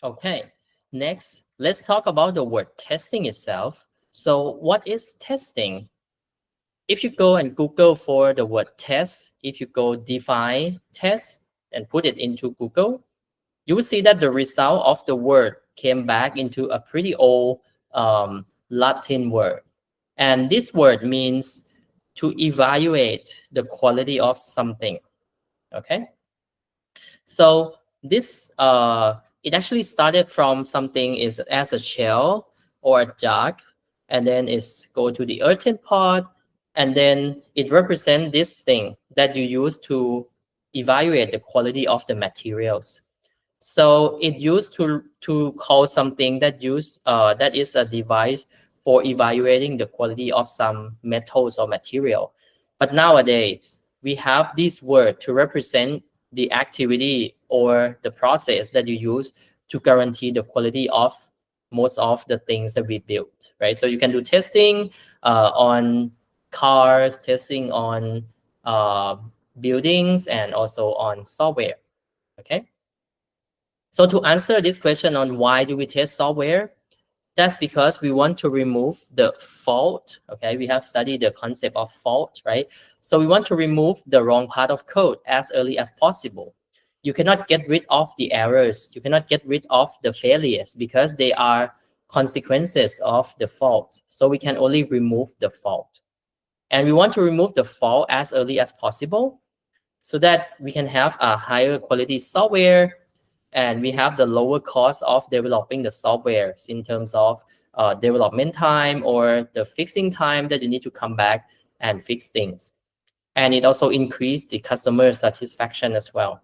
Okay, next, let's talk about the word testing itself. So what is testing? If you go and Google for the word test, if you go define test and put it into Google, you will see that the result of the word came back into a pretty old Latin word. And this word means to evaluate the quality of something. Okay. So this it actually started from something is as a shell or a jug, and then it's go to the earthen pot, and then it represents this thing that you use to evaluate the quality of the materials. So it used to call something that that is a device for evaluating the quality of some metals or material. But nowadays we have this word to represent the activity or the process that you use to guarantee the quality of most of the things that we build, right? So you can do testing on cars, testing on buildings, and also on software. Okay. So to answer this question on why do we test software, that's because we want to remove the fault. Okay, we have studied the concept of fault, right? So we want to remove the wrong part of code as early as possible. You cannot get rid of the errors. You cannot get rid of the failures because they are consequences of the fault. So we can only remove the fault. And we want to remove the fault as early as possible so that we can have a higher quality software, and we have the lower cost of developing the software in terms of development time or the fixing time that you need to come back and fix things. And it also increased the customer satisfaction as well.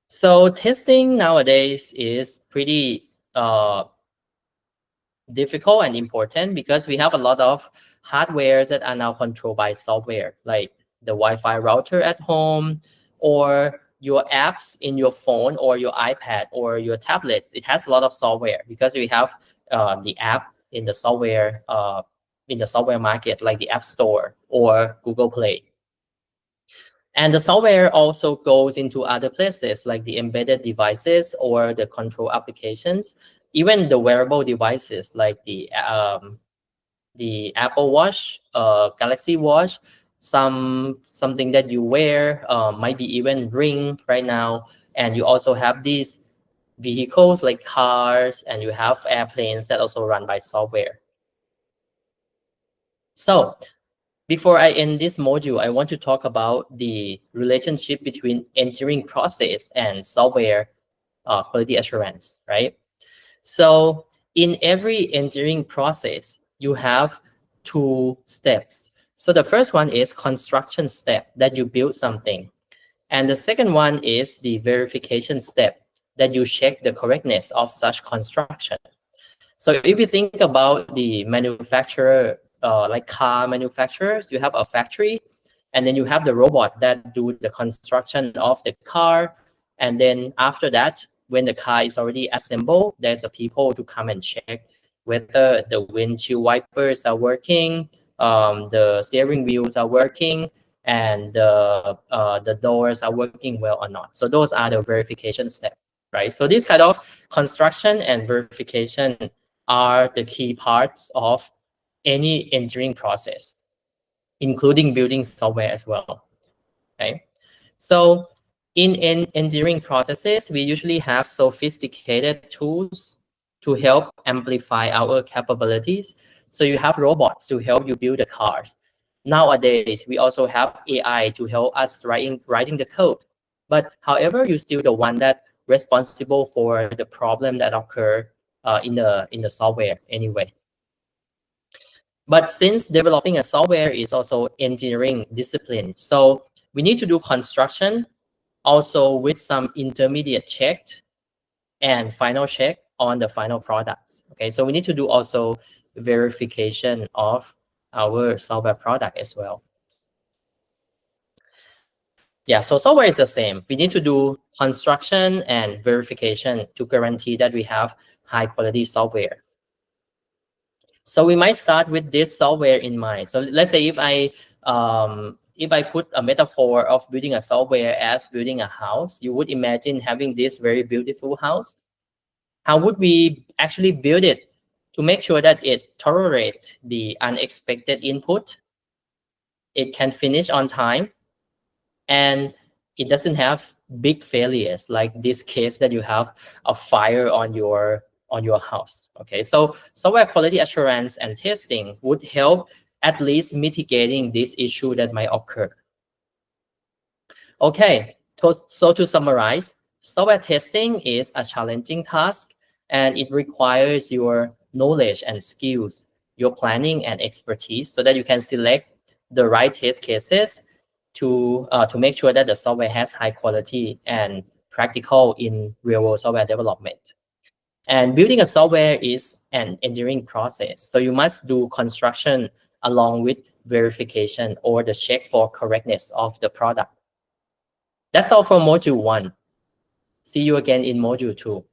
So testing nowadays is pretty difficult and important because we have a lot of hardware that are now controlled by software, like the Wi-Fi router at home, or your apps in your phone or your iPad or your tablet. It has a lot of software because we have the app in the software market, like the App Store or Google Play. And the software also goes into other places like the embedded devices or the control applications, even the wearable devices like the Apple Watch, Galaxy Watch, something that you wear, might be even Ring right now. And you also have these vehicles like cars, and you have airplanes that also run by software. So before I end this module, I want to talk about the relationship between engineering process and software quality assurance, right? So in every engineering process, you have two steps. So the first one is construction step, that you build something. And the second one is the verification step, that you check the correctness of such construction. So if you think about the manufacturer, like car manufacturers, you have a factory, and then you have the robot that do the construction of the car. And then after that, when the car is already assembled, there's a people to come and check whether the windshield wipers are working, the steering wheels are working, and the doors are working well or not. So those are the verification steps, right? So this kind of construction and verification are the key parts of any engineering process, including building software as well. Okay, so in engineering processes, we usually have sophisticated tools to help amplify our capabilities. So you have robots to help you build the cars. Nowadays, we also have AI to help us writing the code. But however, you're still the one that responsible for the problem that occur in the software anyway. But since developing a software is also engineering discipline, so we need to do construction also with some intermediate check and final check on the final products. Okay, so we need to do also verification of our software product as well. Yeah, so software is the same. We need to do construction and verification to guarantee that we have high quality software. So we might start with this software in mind. So let's say if I if I put a metaphor of building a software as building a house, you would imagine having this very beautiful house. How would we actually build it to make sure that it tolerates the unexpected input, it can finish on time, and it doesn't have big failures like this case that you have a fire on your house? Okay, so software quality assurance and testing would help at least mitigating this issue that might occur. Okay, so to summarize, software testing is a challenging task, and it requires your knowledge and skills, your planning and expertise, so that you can select the right test cases to make sure that the software has high quality and practical in real-world software development. And building a software is an engineering process, so you must do construction along with verification or the check for correctness of the product. That's all for module 1. See you again in module 2.